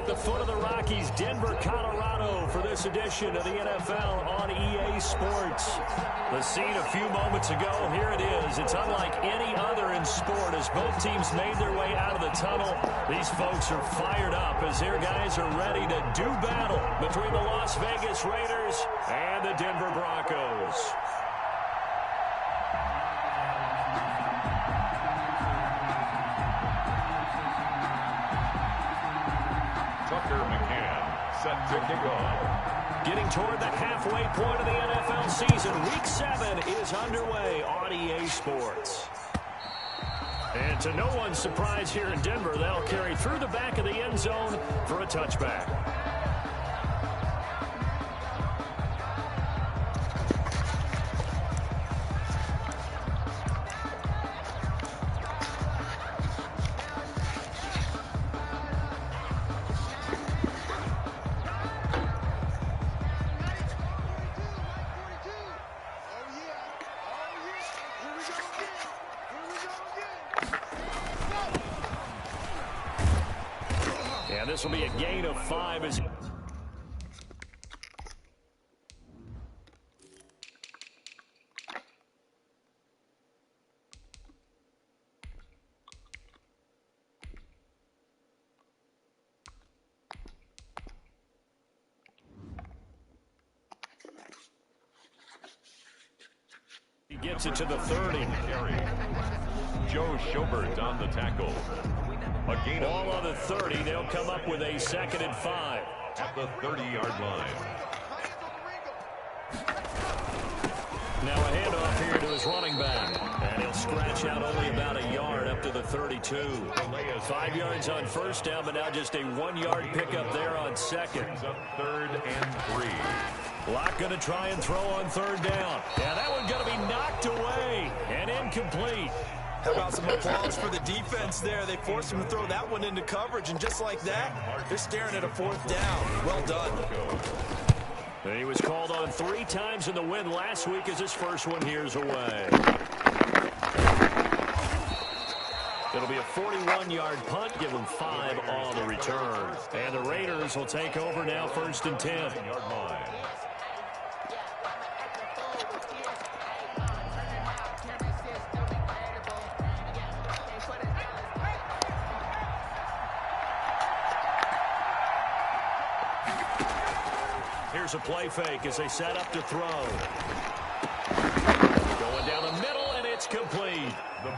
the foot of the Rockies, Denver, Colorado, for this edition of the NFL on EA Sports. The scene a few moments ago, here it is. It's unlike any other in sport as both teams made their way out of the tunnel. These folks are fired up as their guys are ready to do battle between the Las Vegas Raiders and the Denver Broncos. Set to kick off. Getting toward the halfway point of the NFL season. Week 7 is underway on EA Sports. And to no one's surprise here in Denver, they'll carry through the back of the end zone for a touchback. This will be a gain of 5 as he gets it to the 30. Joe Schobert on the tackle. Ball on the 30. They'll come up with a 2nd and 5. At the 30-yard line. Now a handoff here to his running back. And he'll scratch out only about a yard up to the 32. 5 yards on first down, but now just a 1-yard pickup there on second. 3rd and 3. Locke going to try and throw on 3rd down. Yeah, that one's going to be knocked away and incomplete. How about some applause for the defense there? They forced him to throw that one into coverage, and just like that, they're staring at a 4th down. Well done. He was called on 3 times in the win last week as his first one here's away. It'll be a 41-yard punt, give them 5 on the return. And the Raiders will take over now 1st and 10. Here's a play fake as they set up to throw. Going down the middle, and it's complete.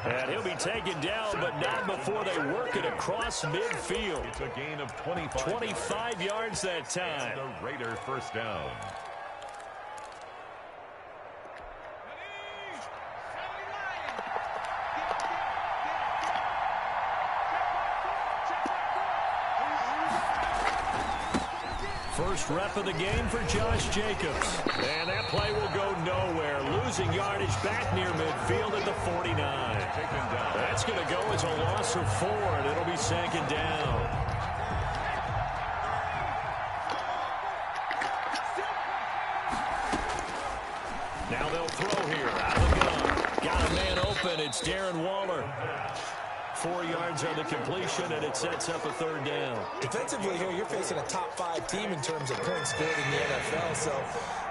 And he'll be taken down, but not before they work it across midfield. It's a gain of 25 yards that time. The Raider 1st down. First rep of the game for Josh Jacobs. And that play will go nowhere. Losing yardage back near midfield at the 49. That's going to go as a loss of 4, and it'll be 2nd down. Now they'll throw here out of the gun. Got a man open. It's Darren Waller. 4 yards on the completion, and it sets up a 3rd down. Defensively here, you're facing a top 5 team in terms of points scored in the NFL. So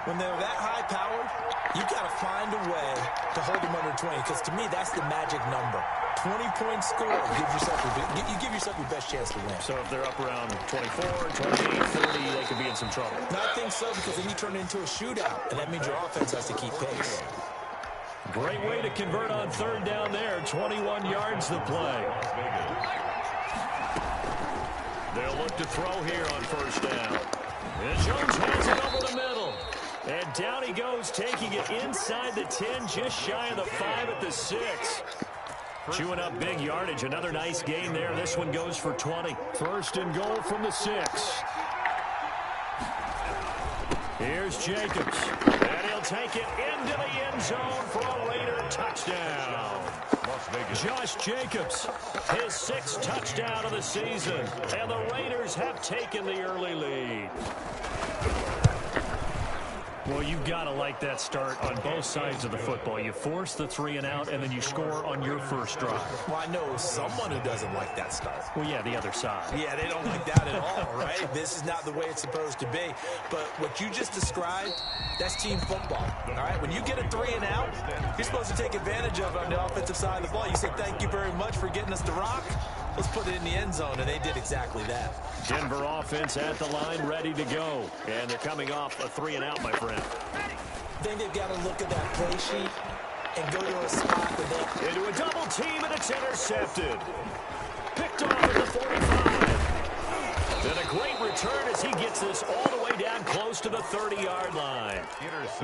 when they're that high-powered, you got to find a way to hold them under 20. Because to me, that's the magic number. 20 points scored, you give yourself your best chance to win. So if they're up around 24, 28, 30, they could be in some trouble. No, I think so, because then you turn it into a shootout, and that means your offense has to keep pace. Great way to convert on 3rd down there. 21 yards the play. They'll look to throw here on 1st down. And Jones hands it over the middle. And down he goes, taking it inside the 10, just shy of the 5 at the 6. Chewing up big yardage. Another nice gain there. This one goes for 20. 1st and goal from the 6. Here's Jacobs. And he'll take it into the end zone for a Raider touchdown. Josh Jacobs, his 6th touchdown of the season. And the Raiders have taken the early lead. Well, you've got to like that start on both sides of the football. You force the 3 and out, and then you score on your first drive. Well, I know someone who doesn't like that start. Well, yeah, the other side. Yeah, they don't like that at all, right? This is not the way it's supposed to be. But what you just described, that's team football, all right? When you get a 3 and out, you're supposed to take advantage of it on the offensive side of the ball. You said, thank you very much for getting us to rock. Let's put it in the end zone, and they did exactly that. Denver offense at the line, ready to go. And they're coming off a 3 and out, my friend. I think they've got to look at that play sheet and go to a spot that they... Into a double team, and it's intercepted. Picked off at the 45. And a great return as he gets this all the way down close to the 30-yard line.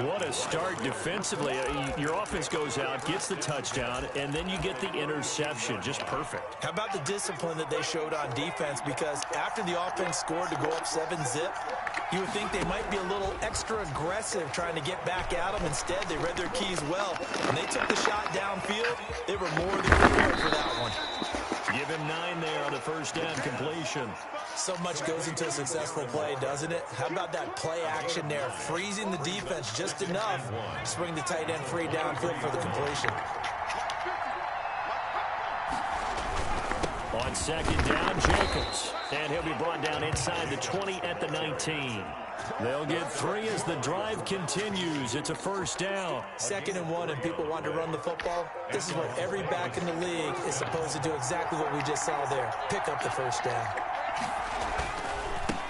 What a start defensively. Your offense goes out, gets the touchdown, and then you get the interception. Just perfect. How about the discipline that they showed on defense? Because after the offense scored to go up 7-zip, you would think they might be a little extra aggressive trying to get back at them. Instead, they read their keys well. When they took the shot downfield, they were more than prepared for that one. Give him 9 there on the first down completion. So much goes into a successful play, doesn't it? How about that play action there? Freezing the defense just enough to bring the tight end free downfield for the completion. On second down, Jacobs. And he'll be brought down inside the 20 at the 19. They'll get 3 as the drive continues. It's a first down. 2nd and 1, and people want to run the football. This is what every back in the league is supposed to do, exactly what we just saw there. Pick up the first down.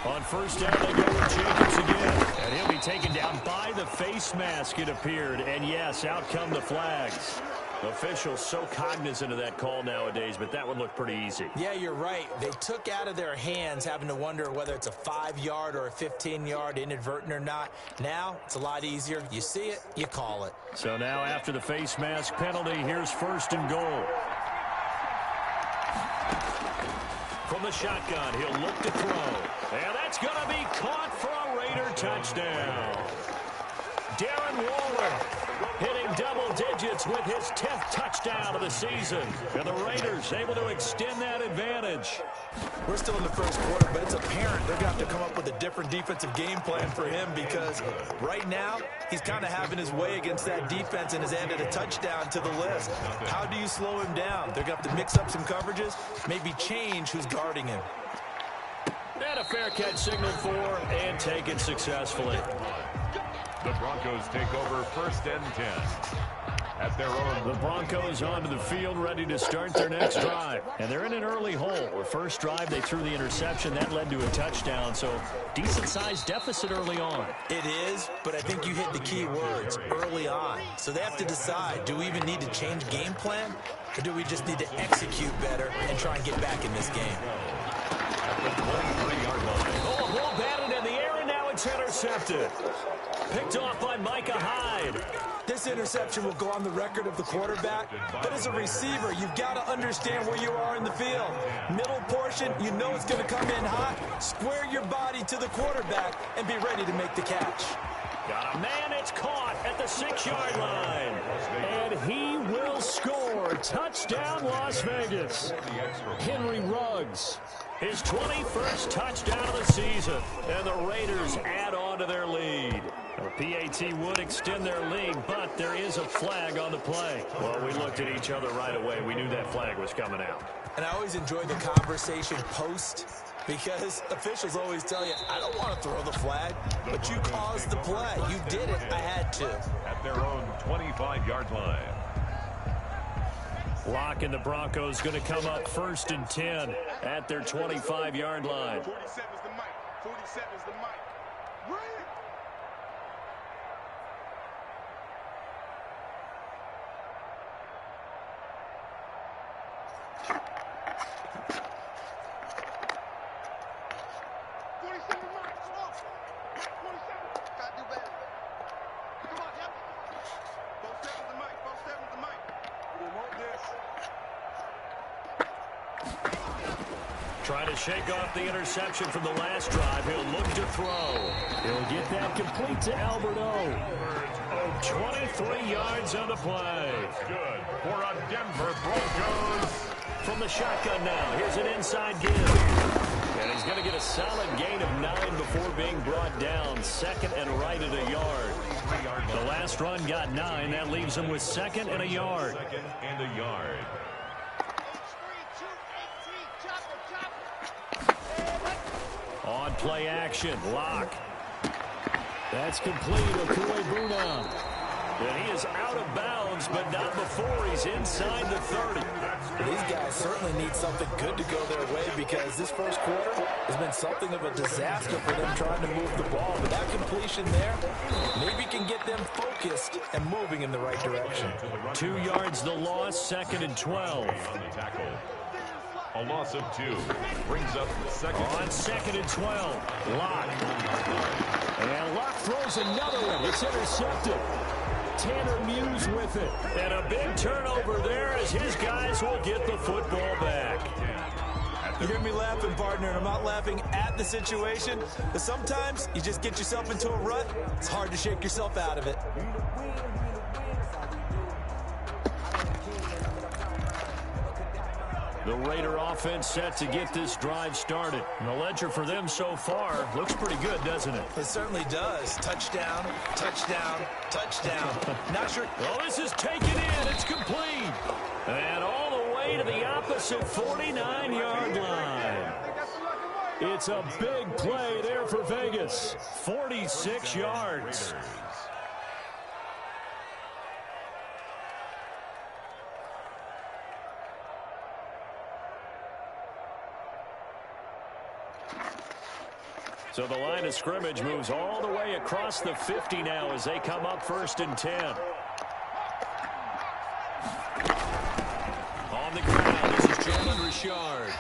On first down, they go with Jacobs again. And he'll be taken down by the face mask, it appeared. And yes, out come the flags. Officials so cognizant of that call nowadays, but that would look pretty easy. Yeah, you're right. They took out of their hands having to wonder whether it's a 5-yard or a 15-yard inadvertent or not. Now, it's a lot easier. You see it, you call it. So now after the face mask penalty, here's first and goal. From the shotgun, he'll look to throw. And that's going to be caught for a Raider touchdown. Darren Waller hitting double digits with his 10th touchdown of the season. And the Raiders able to extend that advantage. We're still in the first quarter, but it's apparent they're going to have to come up with a different defensive game plan for him because right now he's kind of having his way against that defense and has added a touchdown to the list. How do you slow him down? They're going to have to mix up some coverages, maybe change who's guarding him. And a fair catch signaled for and taken successfully. The Broncos take over 1st and 10 at their own. The Broncos onto the field ready to start their next drive. And they're in an early hole. The first drive, they threw the interception. That led to a touchdown. So decent-sized deficit early on. It is, but I think you hit the key words, early on. So they have to decide, do we even need to change game plan? Or do we just need to execute better and try and get back in this game? At the 23-yard line. Oh, a ball batted in the air, and now it's intercepted. Picked off by Micah Hyde. This interception will go on the record of the quarterback, but as a receiver, you've got to understand where you are in the field. Middle portion, you know it's going to come in hot. Square your body to the quarterback and be ready to make the catch. Got a man, it's caught at the 6-yard line. And he will score. Touchdown, Las Vegas. Henry Ruggs. His 21st touchdown of the season. And the Raiders add on to their lead. The PAT would extend their lead, but there is a flag on the play. Well, we looked at each other right away. We knew that flag was coming out. And I always enjoy the conversation post because officials always tell you, I don't want to throw the flag, but you caused the play. You did it. I had to. At their own 25-yard line. Locke and the Broncos going to come up 1st and 10 at their 25-yard line. 47 is the mic. 47 is the mic. Trying to shake off the interception from the last drive. He'll look to throw. He'll get that complete to Albert O. 23 yards on the play. Good for a Denver Broncos. From the shotgun now. Here's an inside give. And he's going to get a solid gain of 9 before being brought down. Second and right at a yard. The last run got 9. That leaves him with second and a yard. Second and a yard. On play action, Locke. That's complete. Okue-Buna. And he is out of bounds, but not before he's inside the 30. These guys certainly need something good to go their way because this first quarter has been something of a disaster for them trying to move the ball. But that completion there maybe can get them focused and moving in the right direction. 2 yards the loss, second and 12. On the tackle. A loss of 2 brings up second. On second and 12, Locke. And Locke throws another one. It's intercepted. Tanner Muse with it. And a big turnover there as his guys will get the football back. You hear me laughing, partner, and I'm not laughing at the situation, but sometimes you just get yourself into a rut. It's hard to shake yourself out of it. The Raider offense set to get this drive started. And the ledger for them so far looks pretty good, doesn't it? It certainly does. Touchdown, touchdown, touchdown. Not sure. Well, this is taken in. It's complete. And all the way to the opposite 49-yard line. It's a big play there for Vegas. 46 yards. So the line of scrimmage moves all the way across the 50 now as they come up first and 10. On the ground, this is Jalen Richard.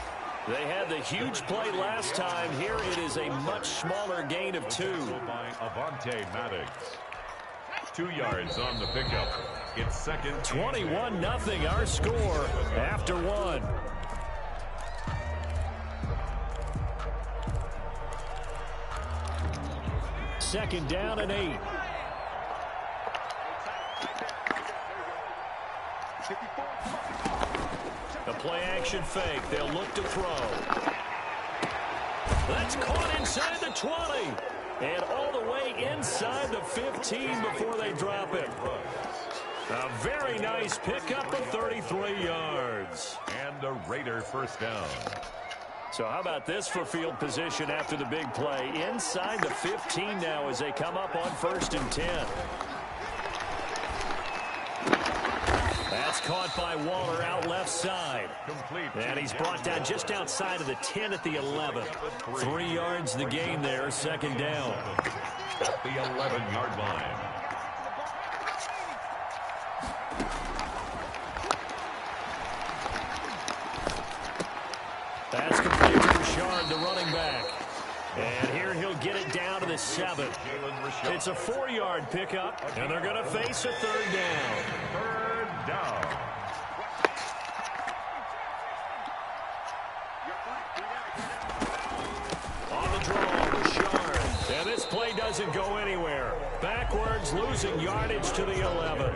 They had the huge play last time. Here it is a much smaller gain of 2. By Avonte Maddox. 2 yards on the pickup. It's second. 21-0 our score after 1. Second down and 8. The play action fake. They'll look to throw. That's caught inside the 20. And all the way inside the 15 before they drop it. A very nice pickup of 33 yards. And a Raider first down. So how about this for field position after the big play? Inside the 15 now as they come up on first and 10. That's caught by Waller out left side. Complete. And he's brought down just outside of the 10 at the 11. 3 yards the gain there, second down. At the 11-yard line. That's complete to Richard, the running back. And here he'll get it down to the 7. It's a 4-yard pickup, and they're going to face a third down. Third down. On the draw, Richard. And this play doesn't go anywhere. Backwards, losing yardage to the 11.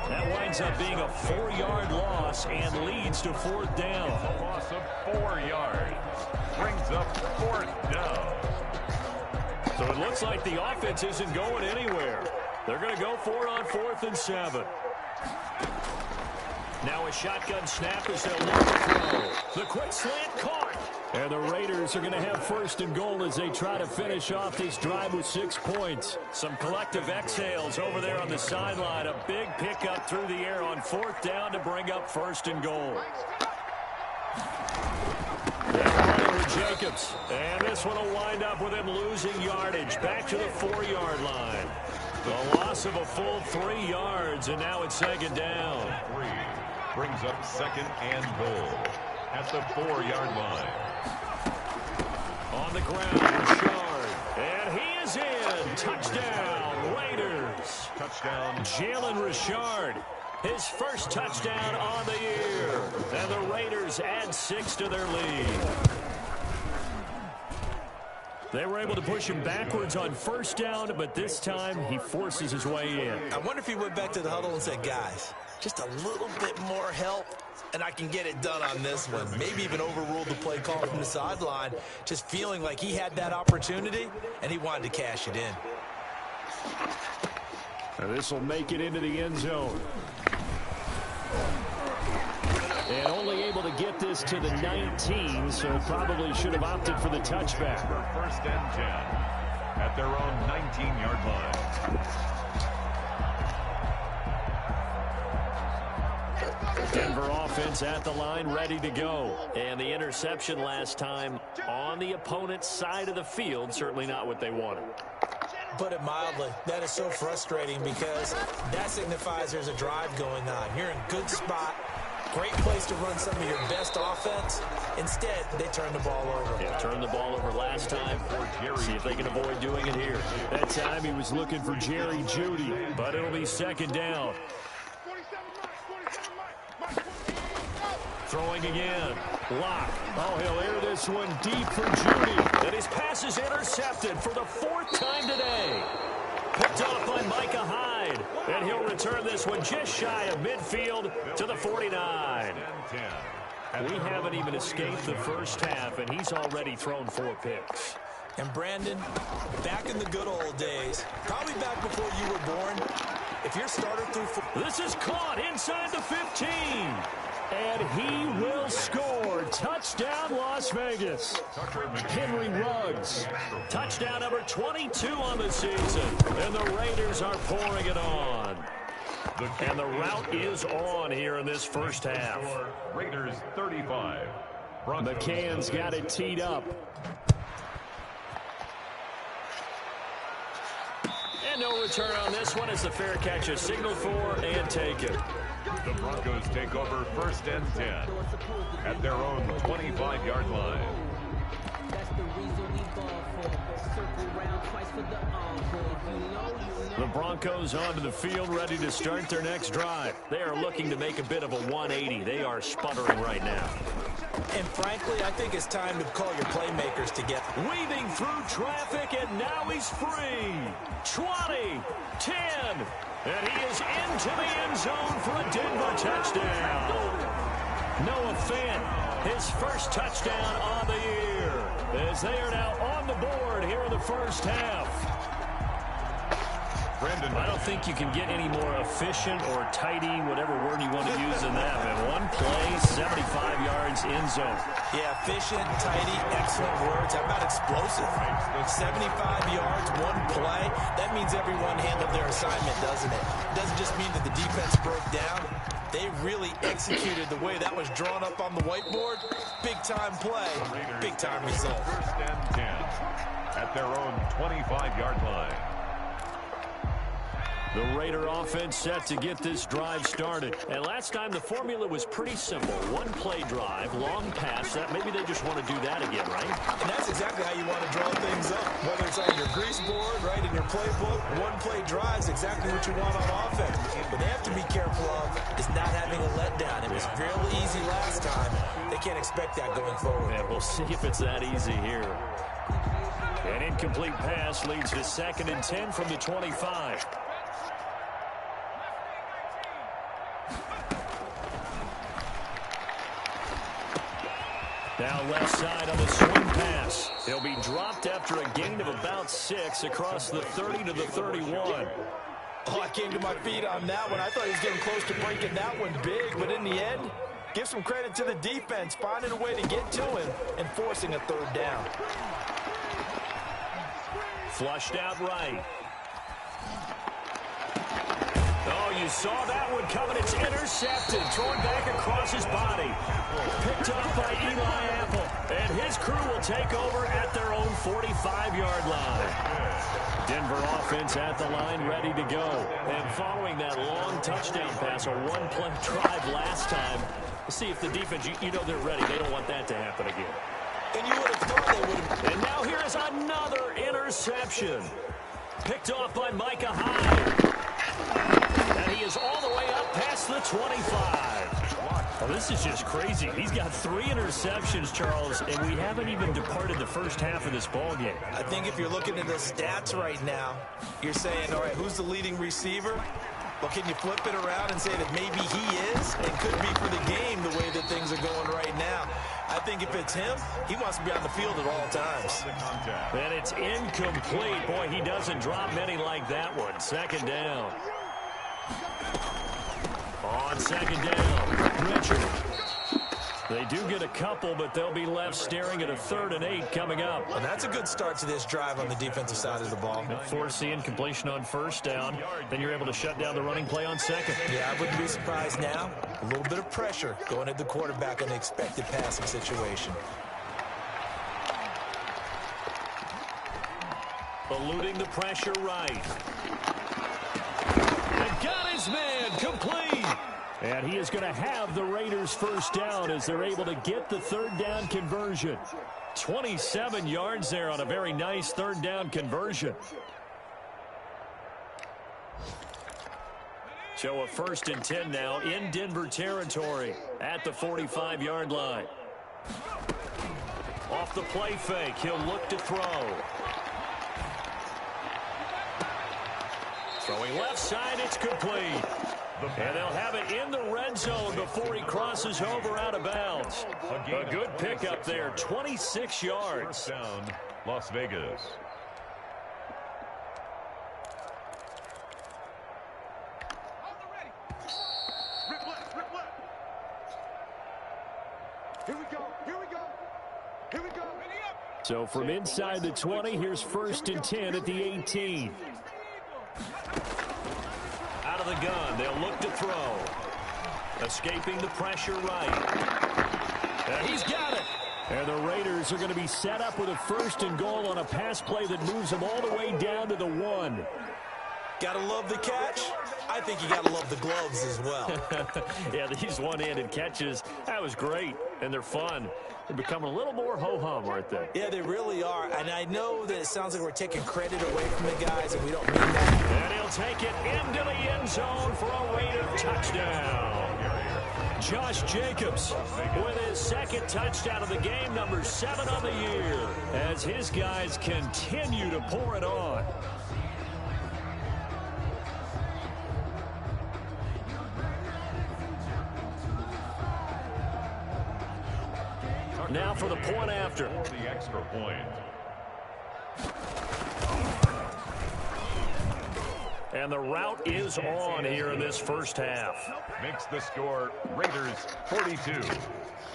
That winds up being a 4-yard loss and leads to fourth down. A loss of 4 yards. Brings up fourth down. So it looks like the offense isn't going anywhere. They're going to go for it on 4th and 7. Now a shotgun snap as they'll look to throw. The quick slant caught. And the Raiders are going to have first and goal as they try to finish off this drive with 6 points. Some collective exhales over there on the sideline. A big pickup through the air on 4th down to bring up first and goal. Jacobs. And this one will wind up with him losing yardage back to the 4-yard line. The loss of a full 3 yards, and now it's second down. 3 brings up second and goal at the 4-yard line. On the ground, Richard. And he is in. Touchdown, Raiders. Touchdown. Jalen Richard. His first touchdown on the year. And the Raiders add 6 to their lead. They were able to push him backwards on first down, but this time he forces his way in. I wonder if he went back to the huddle and said, guys, just a little bit more help, and I can get it done on this one. Maybe even overruled the play call from the sideline, just feeling like he had that opportunity, and he wanted to cash it in. And this will make it into the end zone. And only able to get this to the 19, so probably should have opted for the touchback. First and 10 at their own 19-yard line. Denver offense at the line, ready to go. And the interception last time on the opponent's side of the field, certainly not what they wanted. Put it mildly, that is so frustrating because that signifies there's a drive going on. You're in good spot, great place to run some of your best offense. Instead, they turn the ball over. Yeah, turned the ball over last time. See if they can avoid doing it here. That time he was looking for Jerry Jeudy, but it'll be second down. Throwing again. Lock. Oh, he'll air this one deep for Jeudy. And his pass is intercepted for the 4th time today. Picked up by Micah Hyde. And he'll return this one just shy of midfield to the 49. We haven't even escaped the first half, and he's already thrown 4 picks. And Brandon, back in the good old days, probably back before you were born, if your starter threw... This is caught inside the 15. And he will score. Touchdown, Las Vegas. Henry Ruggs. Touchdown number 22 on the season. And the Raiders are pouring it on. And the route is on here in this first half. Raiders 35. McCann's got it teed up. And no return on this one as the fair catch is signaled for and taken. The Broncos take over first and 10 at their own 25-yard line. The Broncos onto the field, ready to start their next drive. They are looking to make a bit of a 180. They are sputtering right now. And frankly, I think it's time to call your playmakers together. Weaving through traffic, and now he's free. 20, 10, and he is into the end zone for a Denver touchdown. Noah Fant, his first touchdown on the year, as they are now on the board here in the first half. I don't think you can get any more efficient or tidy, whatever word you want to use in that. Man, one play, 75 yards in zone. Yeah, efficient, tidy, excellent words. How about explosive? 75 yards, one play. That means everyone handled their assignment, doesn't it? It doesn't just mean that the defense broke down. They really executed the way that was drawn up on the whiteboard. Big-time play, big-time result. First and 10 at their own 25-yard line. The Raider offense set to get this drive started. And last time the formula was pretty simple. One play drive, long pass. That maybe they just want to do that again, right? And that's exactly how you want to draw things up. Whether it's on your grease board, right, in your playbook, one play drive is exactly what you want on offense. What they have to be careful of is not having a letdown. It was fairly easy last time. They can't expect that going forward. And we'll see if it's that easy here. An incomplete pass leads to 2nd and 10 from the 25. Now left side on the swing pass. He'll be dropped after a gain of about 6 across the 30 to the 31. Oh, I came to my feet on that one. I thought he was getting close to breaking that one big, but in the end, give some credit to the defense, finding a way to get to him and forcing a 3rd down. Flushed out right. Oh, you saw that one coming. It's intercepted. Thrown back across his body. Picked up by Eli Apple. And his crew will take over at their own 45-yard line. Denver offense at the line, ready to go. And following that long touchdown pass, a one-play drive last time, see if the defense, you know they're ready. They don't want that to happen again. And you would have thought they would have. And now here is another interception. Picked off by Micah Hyde. And he is all the way up past the 25. Oh, this is just crazy. He's got 3 interceptions, Charles, and we haven't even departed the first half of this ballgame. I think if you're looking at the stats right now, you're saying, all right, who's the leading receiver? Well, can you flip it around and say that maybe he is and could be for the game the way that things are going right now? I think if it's him, he wants to be on the field at all times. And it's incomplete. Boy, he doesn't drop many like that one. Second down. On second down, Richard. They do get a couple, but they'll be left staring at a 3rd and 8 coming up. And that's a good start to this drive on the defensive side of the ball. Forcing incompletion on first down. Then you're able to shut down the running play on second. Yeah, I wouldn't be surprised now. A little bit of pressure going at the quarterback in the expected passing situation. Eluding the pressure right. And got his man complete. And he is going to have the Raiders first down as they're able to get the 3rd down conversion. 27 yards there on a very nice 3rd down conversion. So a 1st and 10 now in Denver territory at the 45-yard line. Off the play fake, he'll look to throw. Throwing left side, it's complete. And they'll have it in the red zone before he crosses over out of bounds. A good pickup there, 26 yards. First down, Las Vegas. Here we go. Here we go. Here we go. So from inside the 20, here's 1st and 10 at the 18. Out of the gun, they'll look to throw. Escaping the pressure right. And he's got it. And the Raiders are going to be set up with a 1st and goal on a pass play that moves them all the way down to the 1. Gotta love the catch. I think you gotta love the gloves as well. Yeah, these one-handed catches, that was great. And they're fun. They're becoming a little more ho-hum, aren't they? Yeah, they really are. And I know that it sounds like we're taking credit away from the guys, and we don't mean that. And he'll take it into the end zone for a Raider touchdown. Josh Jacobs with his 2nd touchdown of the game, number 7 on the year, as his guys continue to pour it on. Now for the point after. The extra point. And the route is on here in this first half. Makes the score Raiders 42,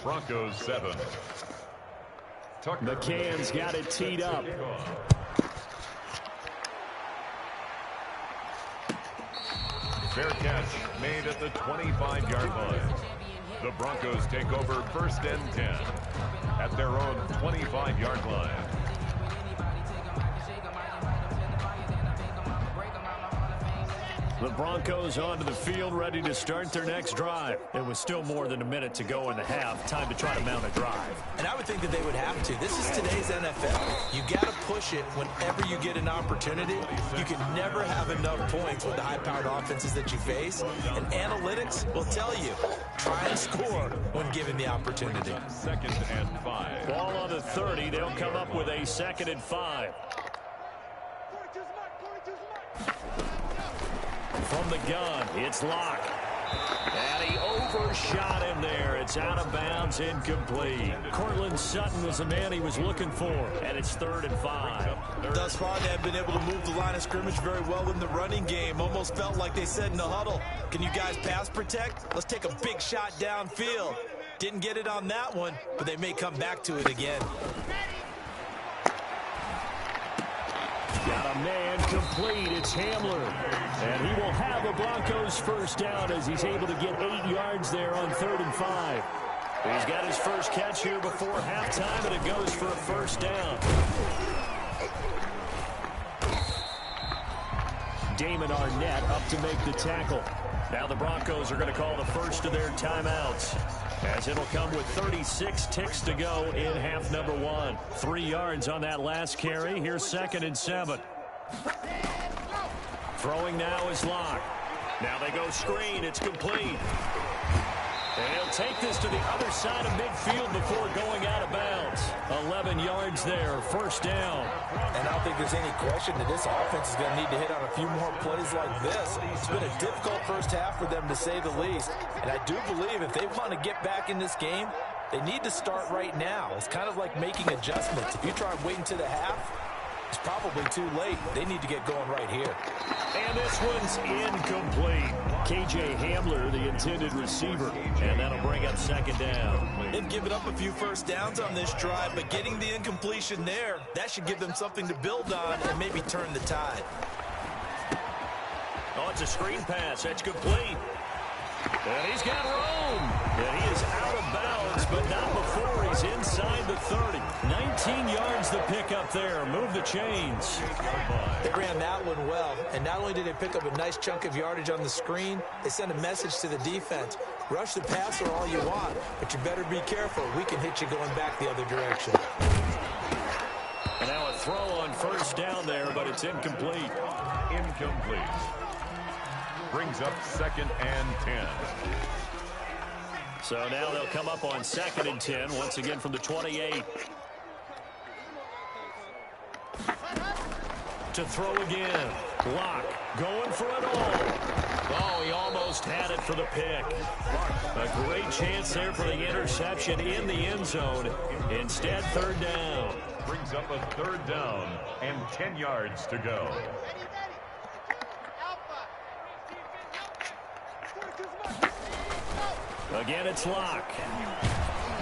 Broncos 7. McCann's got it teed up. Fair catch made at the 25-yard line. The Broncos take over 1st and 10 at their own 25-yard line. The Broncos onto the field, ready to start their next drive. It was still more than a minute to go in the half. Time to try to mount a drive. And I would think that they would have to. This is today's NFL. You got to push it whenever you get an opportunity. You can never have enough points with the high-powered offenses that you face. And analytics will tell you, try and score when given the opportunity. 2nd and 5. Ball on the 30. They'll come up with a 2nd and 5. From the gun, it's Locke. And he overshot him there. It's out of bounds, incomplete. Cortland Sutton was the man he was looking for. And it's 3rd and 5. Thus far, they have been able to move the line of scrimmage very well in the running game. Almost felt like they said in the huddle, can you guys pass protect? Let's take a big shot downfield. Didn't get it on that one, but they may come back to it again. Got a man complete. It's Hamler. And he will have the Broncos first down as he's able to get 8 yards there on 3rd and 5. He's got his first catch here before halftime, and it goes for a first down. Damon Arnett up to make the tackle. Now the Broncos are going to call the first of their timeouts, as it'll come with 36 ticks to go in half number 1. 3 yards on that last carry. Here's 2nd and 7. Throwing now is Locke. Now they go screen. It's complete. And he'll take this to the other side of midfield before going out of bounds. 11 yards there, first down. And I don't think there's any question that this offense is going to need to hit on a few more plays like this. It's been a difficult first half for them, to say the least. And I do believe if they want to get back in this game, they need to start right now. It's kind of like making adjustments. If you try waiting to the half, it's probably too late. They need to get going right here. And this one's incomplete. KJ Hamler, the intended receiver, and that'll bring up second down. They've given up a few first downs on this drive, but getting the incompletion there, that should give them something to build on and maybe turn the tide. Oh, it's a screen pass. That's complete. And he's got room. And he is out of bounds, but not before he's inside the 30. 19 yards the pickup there. Move the chains. They ran that one well, and not only did they pick up a nice chunk of yardage on the screen, they sent a message to the defense. Rush the passer all you want, but you better be careful. We can hit you going back the other direction. And now a throw on first down there, but it's incomplete. Incomplete. Brings up 2nd and 10. So now they'll come up on 2nd and 10, once again from the 28. To throw again. Block. Going for it all. Oh, he almost had it for the pick. A great chance there for the interception in the end zone. Instead, third down. Brings up a 3rd down and 10 yards to go. Again, it's Locke.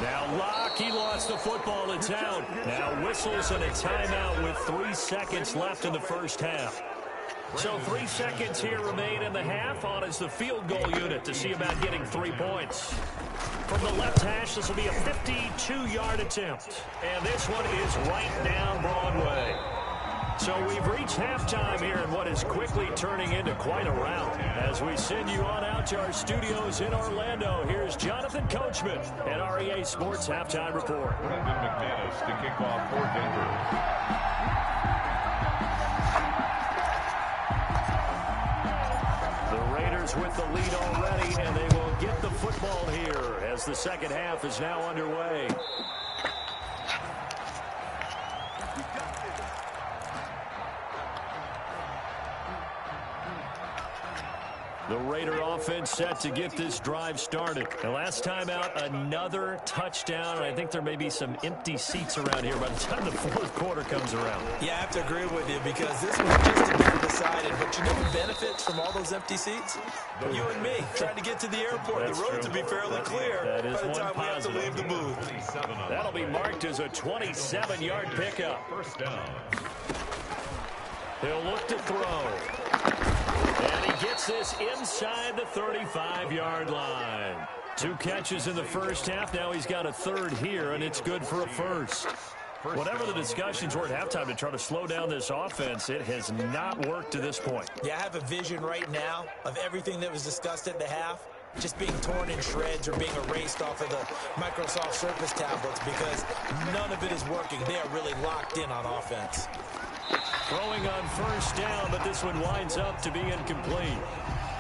Now Locke, he lost the football. It's out. Now whistles and a timeout with 3 seconds left in the first half. So 3 seconds here remain in the half. On is the field goal unit to see about getting 3 points. From the left hash, this will be a 52-yard attempt. And this one is right down Broadway. So we've reached halftime here in what is quickly turning into quite a rout. As we send you on out to our studios in Orlando, here's Jonathan Coachman at REA Sports Halftime Report. Brandon McManus to kick off for Denver. The Raiders with the lead already, and they will get the football here as the second half is now underway. The Raider offense set to get this drive started. The last time out, another touchdown. And I think there may be some empty seats around here by the time the fourth quarter comes around. Yeah, I have to agree with you because this was just about decided. But you know who benefits from all those empty seats? You and me, trying to get to the airport. That's the roads true. will be fairly clear That is by the time one we have to leave the booth. That'll be marked as a 27-yard pickup. First down. He'll look to throw. And he gets this inside the 35-yard line. 2 catches in the first half. Now he's got a third here, and it's good for a first. Whatever the discussions were at halftime to try to slow down this offense, it has not worked to this point. Yeah, I have a vision right now of everything that was discussed at the half just being torn in shreds or being erased off of the Microsoft Surface tablets because none of it is working. They are really locked in on offense. Throwing on first down, but this one winds up to be incomplete.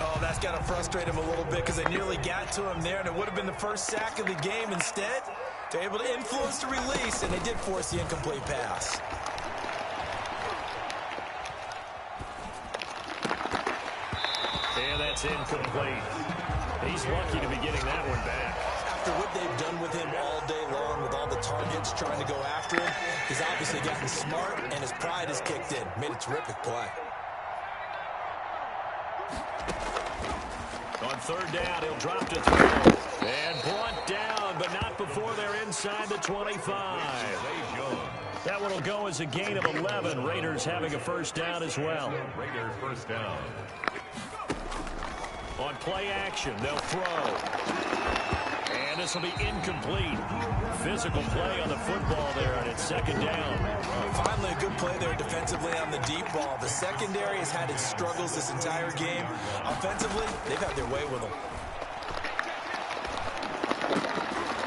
Oh, that's got to frustrate him a little bit because they nearly got to him there, and it would have been the first sack of the game. Instead, they're able to influence the release, and they did force the incomplete pass. And that's incomplete. He's lucky to be getting that one back. After what they've done with him all day long with all the targets trying to go after him, he's obviously gotten smart, and his pride has kicked in. Made a terrific play. On third down, he'll drop to throw. And brought down, but not before they're inside the 25. That one will go as a gain of 11. Raiders having a first down as well. Raiders first down. On play action, they'll throw. And this will be incomplete. Physical play on the football there, and it's second down. Finally, a good play there defensively on the deep ball. The secondary has had its struggles this entire game. Offensively, they've had their way with them.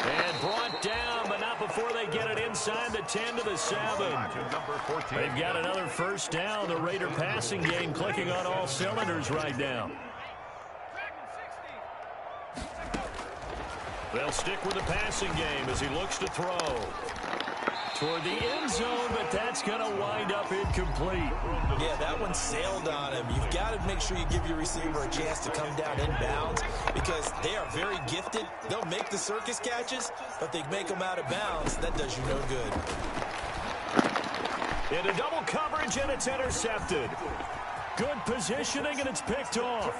And brought down, but not before they get it inside the 10 to the 7. They've got another first down. The Raider passing game clicking on all cylinders right now. They'll stick with the passing game as he looks to throw. Toward the end zone, but that's going to wind up incomplete. Yeah, that one sailed on him. You've got to make sure you give your receiver a chance to come down inbounds because they are very gifted. They'll make the circus catches, but they make them out of bounds. That does you no good. Into double coverage, and it's intercepted. Good positioning, and it's picked off.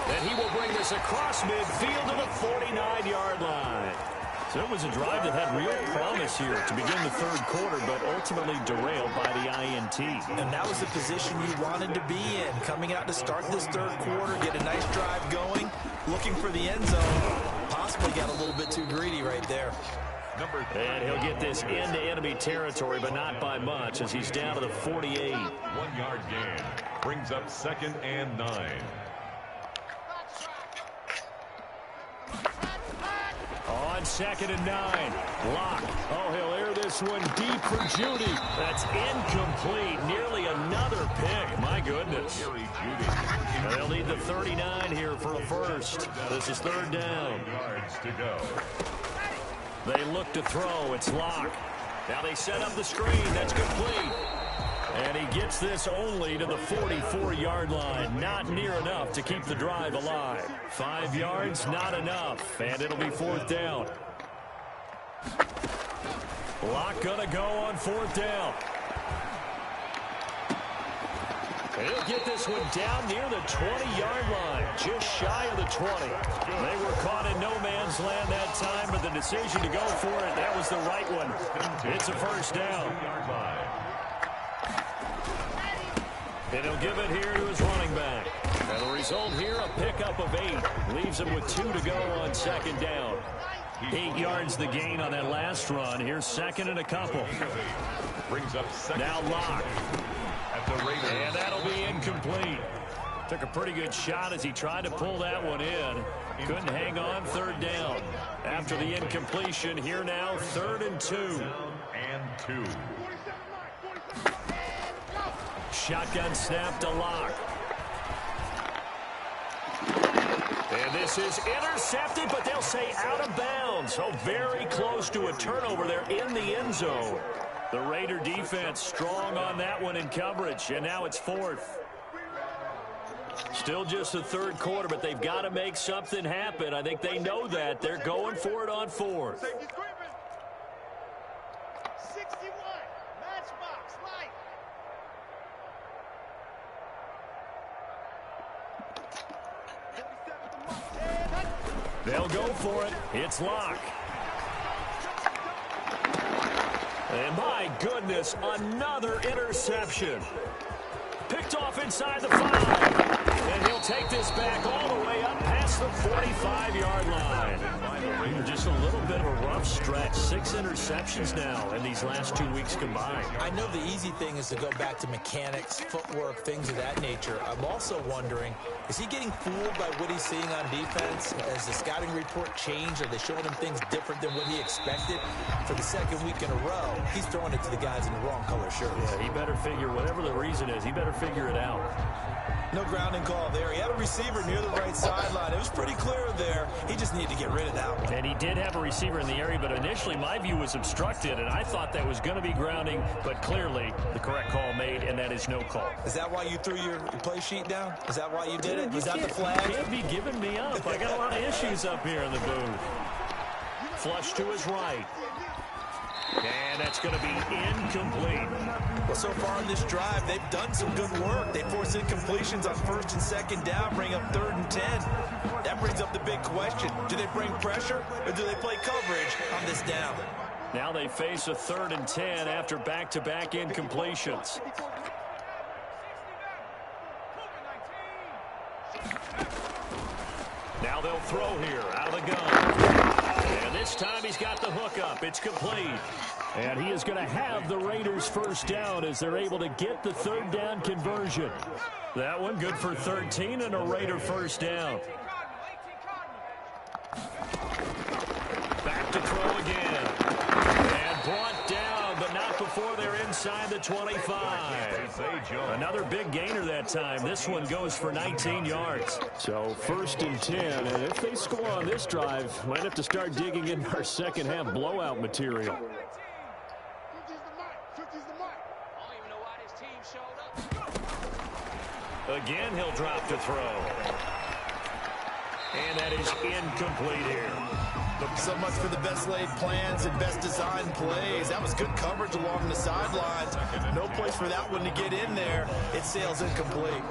And he will bring this across midfield to the 49-yard line. So it was a drive that had real promise here to begin the third quarter, but ultimately derailed by the INT. And that was the position you wanted to be in, coming out to start this third quarter, get a nice drive going, looking for the end zone. Possibly got a little bit too greedy right there. And he'll get this into enemy territory, but not by much, as he's down to the 48. 1 yard gain brings up 2nd and 9. On 2nd and 9. Lock. Oh, he'll air this one deep for Judy. That's incomplete. Nearly another pick. My goodness. They'll need the 39 here for a first. This is 3rd down. Yards to go. They look to throw. It's Lock. Now they set up the screen. That's complete. And he gets this only to the 44-yard line. Not near enough to keep the drive alive. 5 yards, not enough. And it'll be 4th down. Lock gonna go on 4th down. He'll get this one down near the 20-yard line, just shy of the 20. They were caught in no man's land that time, but the decision to go for it, that was the right one. It's a first down. And he'll give it here to his running back. And the result here, a pickup of 8. Leaves him with 2 to go on 2nd down. 8 yards the gain on that last run. Here's 2nd and a couple. Brings up 2nd. Now Lock. And that'll be incomplete. Took a pretty good shot as he tried to pull that one in. Couldn't hang on. 3rd down. After the incompletion, here now 3rd and 2. And 2. Shotgun snap to Lock. And this is intercepted, but they'll say out of bounds. So very close to a turnover there in the end zone. The Raider defense strong on that one in coverage, and now it's 4th. Still just the third quarter, but they've got to make something happen. I think they know that. They're going for it on 4th. 61, matchbox, light. They'll go for it. It's Lock. And my goodness, another interception. Picked off inside the 5. And he'll take this back all the way up past the 45-yard line. Just a little bit of a rough stretch. 6 interceptions now in these last 2 weeks combined. I know the easy thing is to go back to mechanics, footwork, things of that nature. I'm also wondering, is he getting fooled by what he's seeing on defense? Has the scouting report changed? Are they showing him things different than what he expected? For the 2nd week in a row, he's throwing it to the guys in the wrong color shirts. Yeah, he better figure, whatever the reason is, he better figure it out. No grounding call there. He had a receiver near the right sideline. It was pretty clear there. He just needed to get rid of that one. And he did have a receiver in the area, but initially my view was obstructed, and I thought that was going to be grounding, but clearly the correct call made, and that is no call. Is that why you threw your play sheet down? Is that why you did it? Was that the flag? You can't be giving me up. I got a lot of issues up here in the booth. Flush to his right. And that's going to be incomplete. Well, so far in this drive, they've done some good work. They force incompletions on 1st and 2nd down, bring up 3rd and 10. That brings up the big question. Do they bring pressure or do they play coverage on this down? Now they face a 3rd and 10 after back-to-back incompletions. Now they'll throw here out of the gun. And this time he's got the hook up. It's complete. And he is going to have the Raiders first down as they're able to get the 3rd down conversion. That one good for 13 and a Raider first down. Back to throw again. And brought down, but not before they're inside the 25. Another big gainer that time. This one goes for 19 yards. So 1st and 10, and if they score on this drive, might have to start digging in our second half blowout material. Again, he'll drop to throw. And that is incomplete here. So much for the best laid plans and best designed plays. That was good coverage along the sidelines. No place for that one to get in there. It sails incomplete.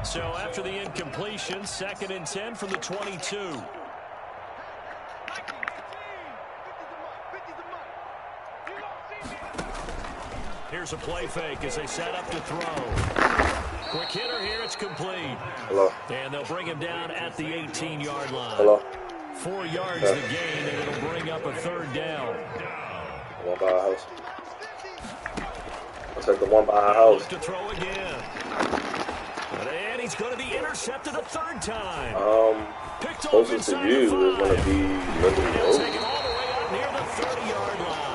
So after the incompletion, 2nd and 10 from the 22. Here's a play fake as they set up to throw. Quick hitter here, it's complete. Hello. And they'll bring him down at the 18-yard line. Hello. 4 yards the gain, and it'll bring up a 3rd down. One by our house. I'll take the one by our house. To throw again. And he's going to be intercepted a 3rd time. Closest to you is going to be Liberty He'll Road. take it all the way out near the 30-yard line.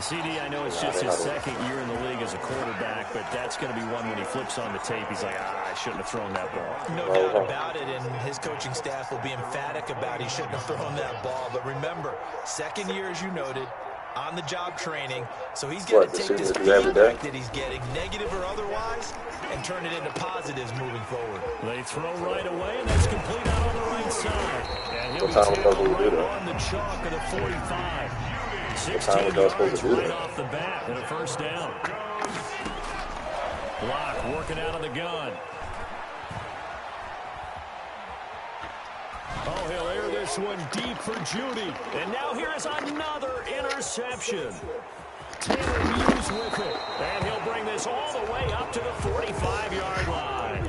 CD, I know it's just his 2nd year in the league as a quarterback, but that's going to be one when he flips on the tape. He's like, I shouldn't have thrown that ball. No doubt about it, and his coaching staff will be emphatic about he shouldn't have thrown that ball. But remember, 2nd year, as you noted, on-the-job training, so he's got to take this feedback that he's getting, negative or otherwise, and turn it into positives moving forward. They throw right away, and that's complete out on the right side. And he'll be tackled right on the chalk of the 45. 16 yards right off the bat and a 1st down. Block working out of the gun. Oh, he'll air this one deep for Judy. And now here is another interception. Taylor Muse with it. And he'll bring this all the way up to the 45-yard line.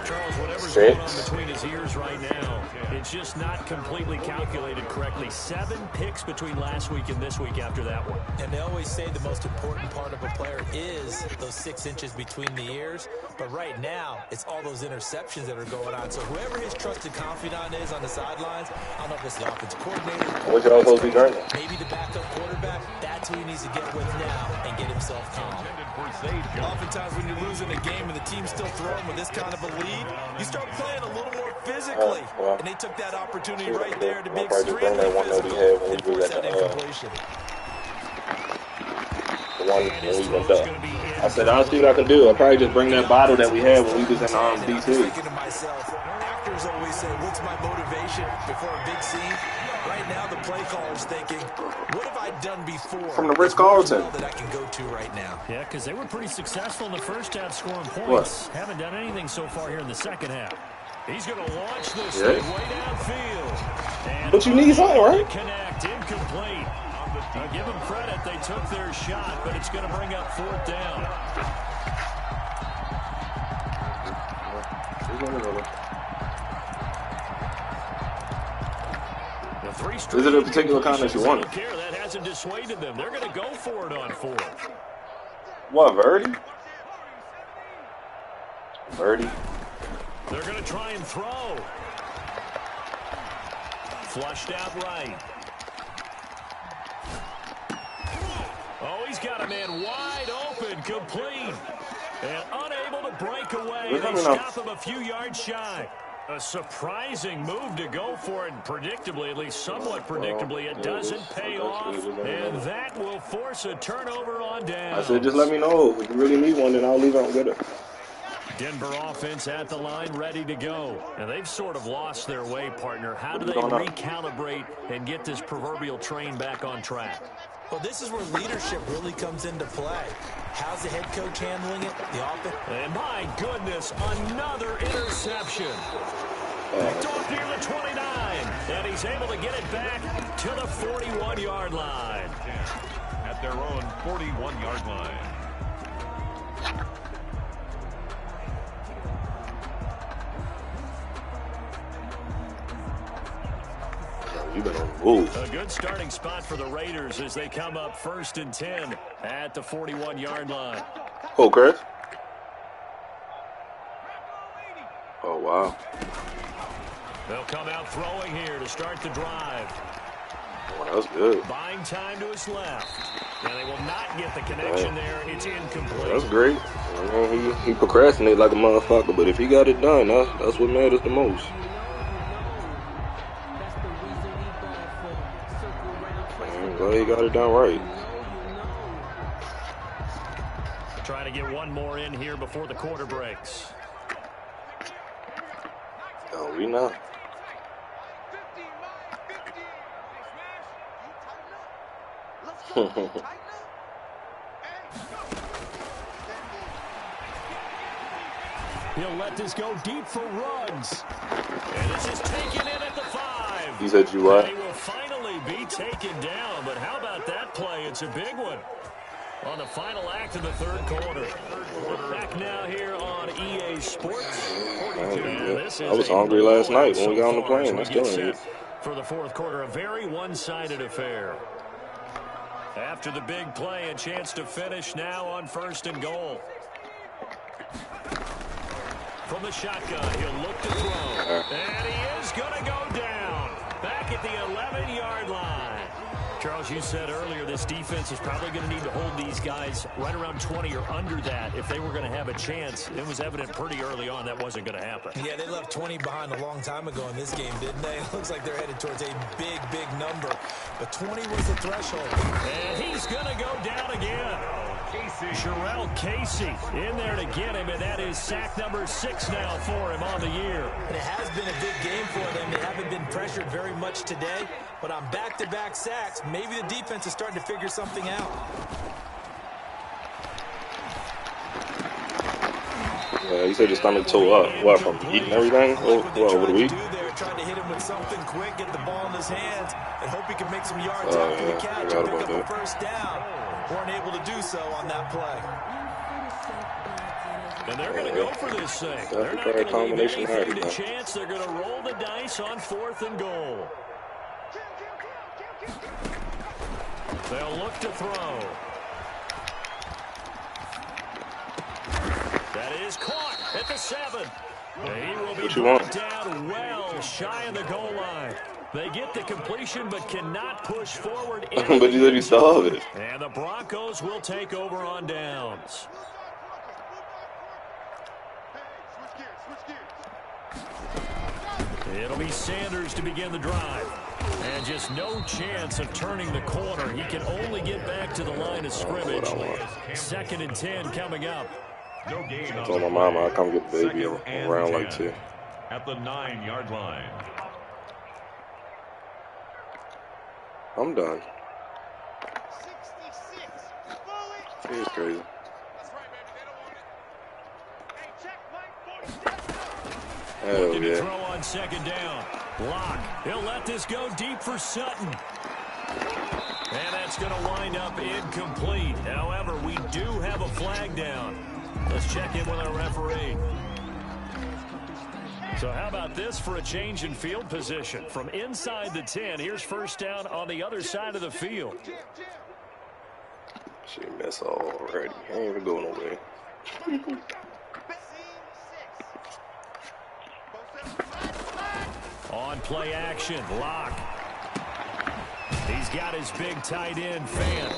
Charles, whatever's going on between his ears right now, it's just not completely calculated correctly. 7 picks between last week and this week after that one. And they always say the most important part of a player is those 6 inches between the ears. But right now, it's all those interceptions that are going on. So whoever his trusted confidant is on the sidelines, I don't know if it's the offensive coordinator. What's your supposed to be guarding? Maybe the backup quarterback. That's who he needs to get with now and get himself calm. Oftentimes when you're losing a game and the team's still throwing with this kind of a lead, you start playing a little more physically. And they took that opportunity right there to be extremely physical and force that incompletion. I said, I'll see what I can do. I'll probably just bring that bottle that we had when we was in DC. Thinking to myself, actors always say, what's my motivation before a big scene? Right now, the play caller's thinking, what have I done before? From the Ritz-Carlton. That I can go to right now. Yeah, because they were pretty successful in the first half scoring points. What? Haven't done anything so far here in the second half. He's going to launch this thing way downfield. And but you need something, right? Connect, incomplete. Now give them credit, they took their shot, but it's going to bring up 4th down. Is it a particular kind that you want? That hasn't dissuaded them. They're going to go for it on 4th. What, Verdi? Verdi. They're going to try and throw. Flushed out right. Oh, he's got a man wide open, complete, and unable to break away. They stop him a few yards shy. A surprising move to go for it, and predictably, at least somewhat predictably, it doesn't pay off, and that will force a turnover on down. I said, just let me know. If you really need one, then I'll leave out and get it. Denver offense at the line, ready to go. And they've sort of lost their way, partner. How do they recalibrate and get this proverbial train back on track? Well, this is where leadership really comes into play. How's the head coach handling it? The offense. And my goodness, another interception. Picked off near the 29. And he's able to get it back to the 41-yard line. At their own 41-yard line. You've been on the move. A good starting spot for the Raiders as they come up 1st and 10 at the 41-yard line. Oh, Chris? Oh, wow. They'll come out throwing here to start the drive. That's good. Buying time to his left. And they will not get the connection there. It's incomplete. That's great. He procrastinated like a motherfucker, but if he got it done, that's what matters the most. I'm glad he got it done right. Trying to get one more in here before the quarter breaks. No, we not. He'll let this go deep for Ruggs. And this is taken in at the 5. He said you what? He will finally be taken down, but how about that play? It's a big one on the final act of the third quarter. Back now here on EA Sports. I was hungry last night when we got on the plane. I still ain't eat. For the fourth quarter, a very one-sided affair. After the big play, a chance to finish now on 1st and goal. From the shotgun, he'll look to throw. And he is going to go down. Back at the 11-yard line. Charles, you said earlier this defense is probably going to need to hold these guys right around 20 or under that if they were going to have a chance. It was evident pretty early on that wasn't going to happen. Yeah, they left 20 behind a long time ago in this game, didn't they? It looks like they're headed towards a big, big number. But 20 was the threshold. And he's going to go down again. Sherrell Casey in there to get him, and that is sack number 6 now for him on the year. And it has been a big game for them. They haven't been pressured very much today, but on back-to-back sacks, maybe the defense is starting to figure something out. Yeah, you said your stomach tore up. What, from eating everything? What over the week? Trying to hit him with something quick, get the ball in his hands, and hope he can make some yards after the catch and pick up a first down. Weren't able to do so on that play. And they're going to go for this thing. They're not going to leave anything to chance. They're going to roll the dice on 4th and goal. They'll look to throw. That is caught at the 7. He will be brought down well shy of the goal line. They get the completion but cannot push forward. But you said you still have it. And the Broncos will take over on downs. It'll be Sanders to begin the drive. And just no chance of turning the corner. He can only get back to the line of scrimmage. 2nd and 10 coming up. No gain. I told my mama I'd come get the baby around like 2. At the 9-yard line. I'm done. It's crazy. Hell Looking to yeah. throw on 2nd down. Block. He'll let this go deep for Sutton. And that's going to wind up incomplete. However, we do have a flag down. Let's check in with our referee. So how about this for a change in field position? From inside the 10, here's 1st down on the other side of the field. She messed already. I ain't even going nowhere. On play action, Lock. He's got his big tight end, Fan.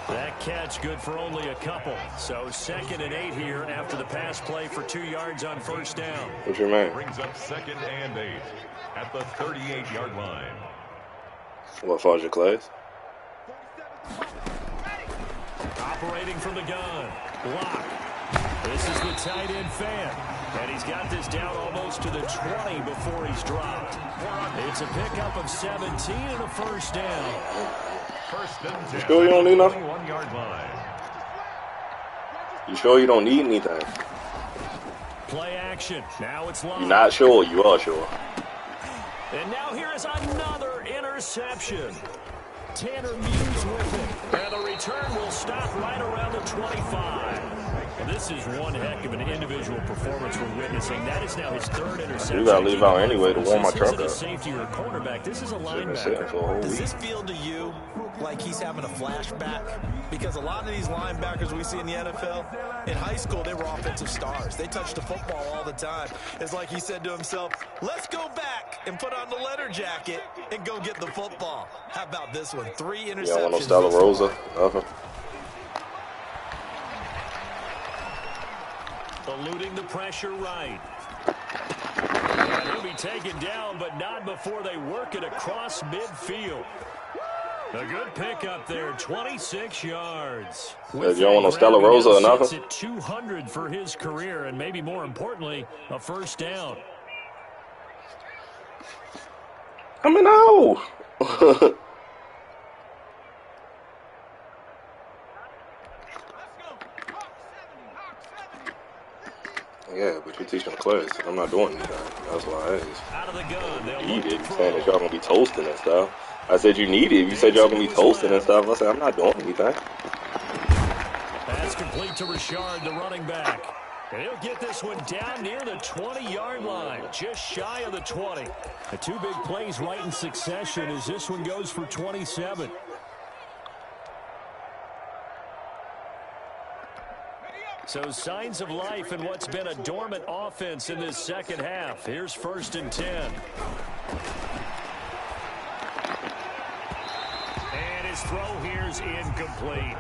That catch good for only a couple. So 2nd and 8 here after the pass play for 2 yards on 1st down. What's your man? Brings up 2nd and 8 at the 38-yard line. What, far as your class? Operating from the gun. Block. This is the tight end, Fan. And he's got this down almost to the 20 before he's dropped. It's a pickup of 17 and a 1st down. 1st and 10. You sure you don't need nothing? 1-yard line. You sure you don't need anything? Play action. Now it's Lock. You're not sure. You are sure. And now here is another interception. Tanner Muse with it. And the return will stop right around the 25. And This is one heck of an individual performance we're witnessing. That is now his third interception. You gotta leave out anyway to warm my truck up. This isn't a safety or a cornerback. This is a linebacker. Does this feel to you like he's having a flashback? Because a lot of these linebackers we see in the NFL, in high school, they were offensive stars. They touched the football all the time. It's like he said to himself, let's go back and put on the leather jacket and go get the football. How about this one? 3 interceptions. You don't want no Stella Rosa? Nothing. Eluding the pressure right. He'll be taken down, but not before they work it across midfield. A good pickup there, 26 yards. You don't want no Stella Rosa or nothing? At 200 for his career, and maybe more importantly, a first down. I mean, no. Yeah, but you're teaching a class, and I'm not doing anything. That's why I asked. Out of the gun, they'll need it. You saying that y'all gonna be toasting and stuff. I said you need it. You said y'all gonna be toasting and stuff. I said I'm not doing anything. That's complete to Richard, the running back. And he'll get this one down near the 20-yard line, just shy of the 20. The 2 big plays right in succession as this one goes for 27. So signs of life in what's been a dormant offense in this second half. Here's 1st and 10. And his throw here's incomplete.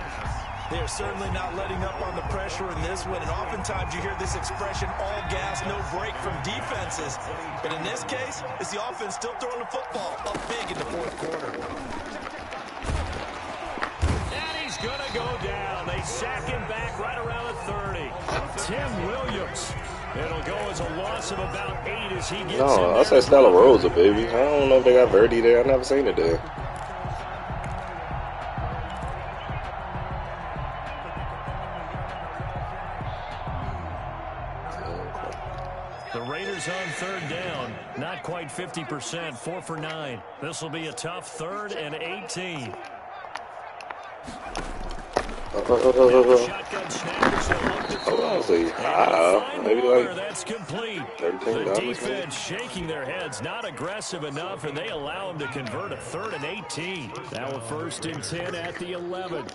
They're certainly not letting up on the pressure in this one. And oftentimes you hear this expression, all gas, no break from defenses. But in this case, it's the offense still throwing the football up big in the 4th quarter. And he's going to go down. They sack him back right around the 30. Tim Williams. It'll go as a loss of about 8 as he gets No, I said Stella Rosa, baby. I don't know if they got Verdi there. I've never seen it there. The Raiders on 3rd down. Not quite 50%. 4 for 9. This will be a tough 3rd and 18. Shotgun snappers will look to throw. Maybe like that's complete. $13. The defense shaking their heads, not aggressive enough, and they allow them to convert a 3rd and 18. Now a 1st and 10 at the 11.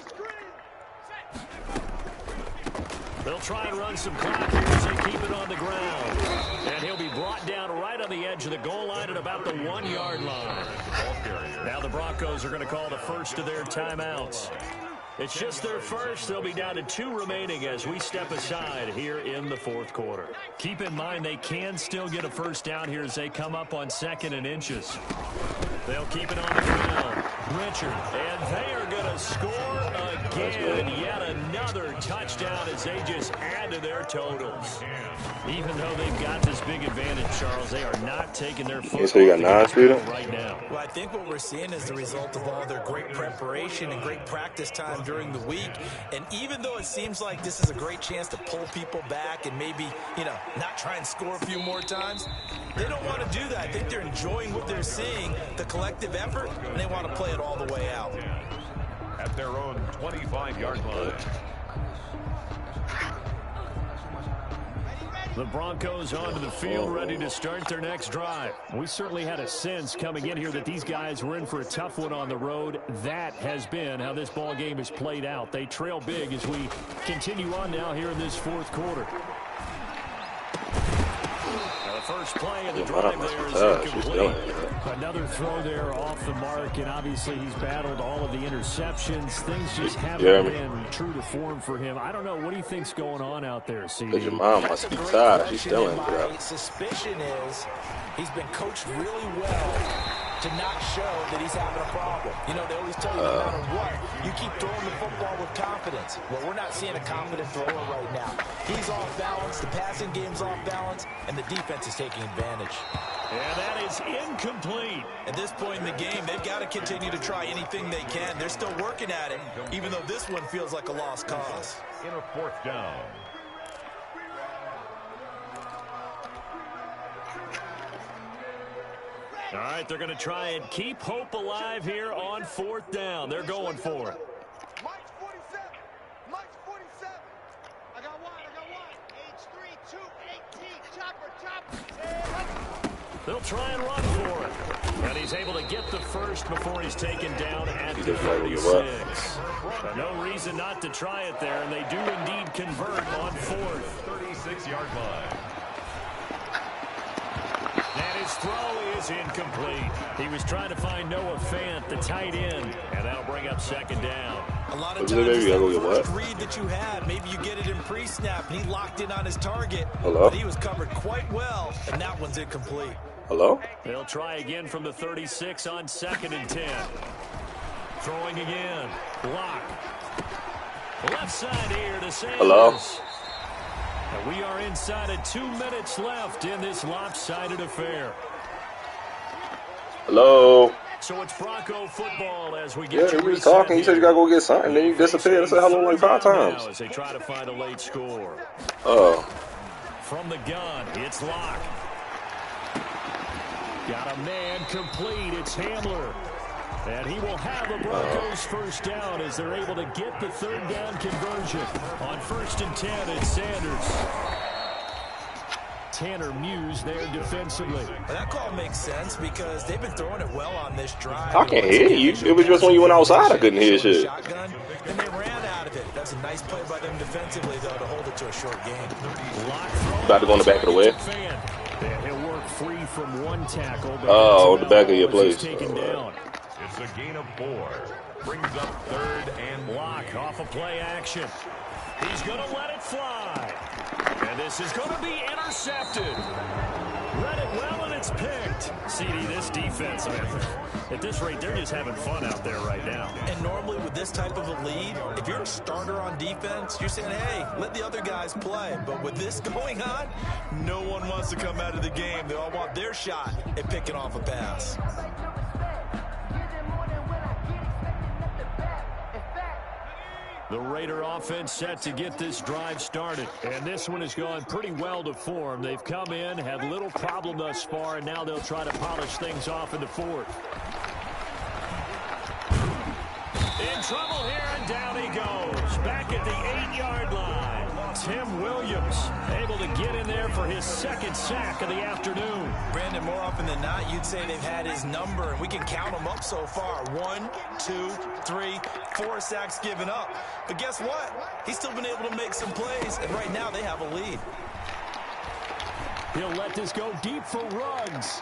They'll try and run some clock here as they keep it on the ground. And he'll be brought down right on the edge of the goal line at about the 1-yard line. Now the Broncos are going to call the first of their timeouts. It's just their first. They'll be down to 2 remaining as we step aside here in the 4th quarter. Keep in mind they can still get a first down here as they come up on 2nd and inches. They'll keep it on the ground. Richard, and they are going to score again. Yet another touchdown as they just add to their totals. Even though they've got this big advantage, Charles, they are not taking their foot so you got 9 Streeter right now. Well, I think what we're seeing is the result of all their great preparation and great practice time during the week. And even though it seems like this is a great chance to pull people back and maybe, not try and score a few more times, they don't want to do that. I think they're enjoying what they're seeing, the collective effort, and they want to play it all the way out. At their own 25-yard line. The Broncos onto the field, ready to start their next drive. We certainly had a sense coming in here that these guys were in for a tough one on the road. That has been how this ball game has played out. They trail big as we continue on now here in this 4th quarter. Now the first play of the drive there is incomplete. Another throw there off the mark, and obviously he's battled all of the interceptions. Things just haven't been true to form for him. I don't know. What do you think's going on out there, CD? Your mom must be tired. She's still in there. My suspicion is he's been coached really well to not show that he's having a problem. They always tell you no matter what, you keep throwing the football with confidence. Well, we're not seeing a confident thrower right now. He's off balance, the passing game's off balance, and the defense is taking advantage. And that is incomplete. At this point in the game, they've got to continue to try anything they can. They're still working at it, even though this one feels like a lost cause. In a 4th down. All right, they're going to try and keep hope alive here on 4th down. They're going for it. Mike's 47. Mike's 47. I got one. They'll try and run for it. And he's able to get the first before he's taken down at the 36. No reason not to try it there, and they do indeed convert on fourth. 36-yard line. And his throw is incomplete. He was trying to find Noah Fant, the tight end, and that'll bring up second down. A lot of times, it's the first read that you had. Maybe you get it in pre-snap, and he locked in on his target. Hello? But he was covered quite well, and that one's incomplete. Hello? They'll try again from the 36 on 2nd and 10. Throwing again. Block. Left side here to Sanders. Hello? And we are inside of 2 minutes left in this lopsided affair. Hello? So it's Bronco football as we get you was talking. You said you got to go get something. Then you disappeared. I said hello like 5 times. As they try to find a late score. Oh. From the gun, it's Locke. Got a man complete. It's Hamler. And he will have the Broncos first down as they're able to get the 3rd down conversion. On 1st and 10, it's Sanders. Tanner Muse there defensively. That call makes sense because they've been throwing it well on this drive. I can hear you. It was just when you went outside I couldn't hear shit. Shotgun, and they ran out of it. That's a nice play by them defensively, though, to hold it to a short game. About to go in the back of the way. And he'll work free from one tackle. Oh, the back of your place. Taken down. It's a gain of 4. Brings up 3rd and block off of play action. He's going to let it fly. And this is going to be intercepted. Read it well, and it's picked. CD, this defense, man, at this rate, they're just having fun out there right now. And normally with this type of a lead, if you're a starter on defense, you're saying, hey, let the other guys play. But with this going on, no one wants to come out of the game. They all want their shot at picking off a pass. The Raider offense set to get this drive started. And this one has gone pretty well to form. They've come in, had little problem thus far, and now they'll try to polish things off in the 4th. In trouble here, and down he goes. Back at the 8-yard line. Tim Williams able to get in there for his 2nd sack of the afternoon. Brandon, more often than not, you'd say they've had his number, and we can count them up so far. 1, 2, 3, 4 sacks given up. But guess what? He's still been able to make some plays, and right now they have a lead. He'll let this go deep for Ruggs.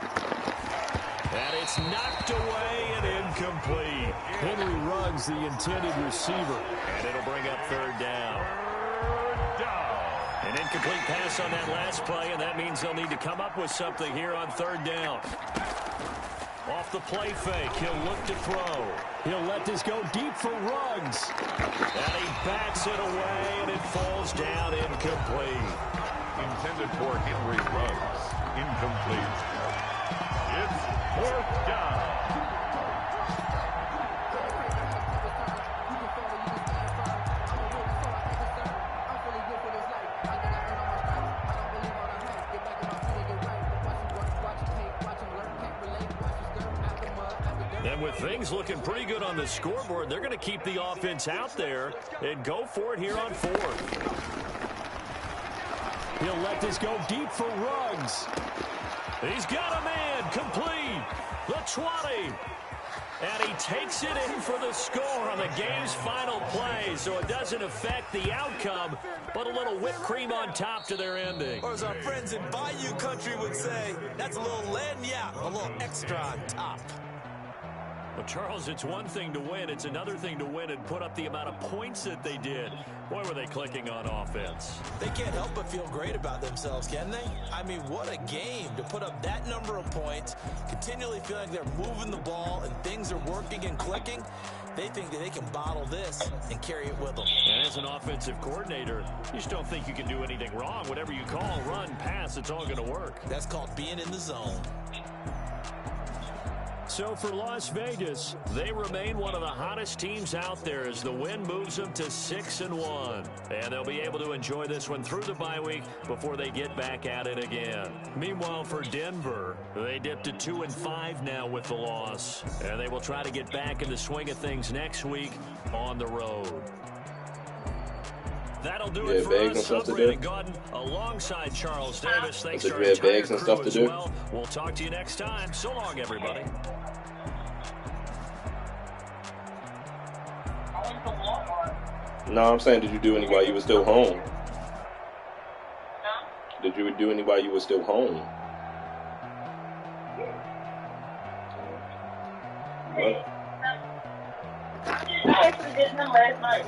And it's knocked away and incomplete. Henry Ruggs, the intended receiver. And it'll bring up 3rd down. An incomplete pass on that last play, and that means they'll need to come up with something here on 3rd down. Off the play fake, he'll look to throw. He'll let this go deep for Ruggs. And he bats it away, and it falls down incomplete. Intended for Henry Ruggs. Incomplete. It's 4th down. And with things looking pretty good on the scoreboard, they're going to keep the offense out there and go for it here on 4th. He'll let this go deep for Ruggs. He's got a man complete. The 20. And he takes it in for the score on the game's final play. So it doesn't affect the outcome, but a little whipped cream on top to their ending. Or as our friends in Bayou Country would say, that's a little lagniappe, a little extra on top. Well, Charles, it's one thing to win. It's another thing to win and put up the amount of points that they did. Boy, were they clicking on offense. They can't help but feel great about themselves, can they? I mean, what a game to put up that number of points, continually feel like they're moving the ball and things are working and clicking. They think that they can bottle this and carry it with them. And as an offensive coordinator, you just don't think you can do anything wrong. Whatever you call, run, pass, it's all going to work. That's called being in the zone. So for Las Vegas, they remain one of the hottest teams out there as the win moves them to 6-1. And they'll be able to enjoy this one through the bye week before they get back at it again. Meanwhile, for Denver, they dipped to 2-5 now with the loss. And they will try to get back in the swing of things next week on the road. That'll do it for us. I'm Brandon Gaudin alongside Charles Davis. Thanks to our entire crew as well. We'll talk to you next time. So long, everybody. No, I'm saying, did you do any while you were still home? Did you do any while you were still home? What? I actually did them last night.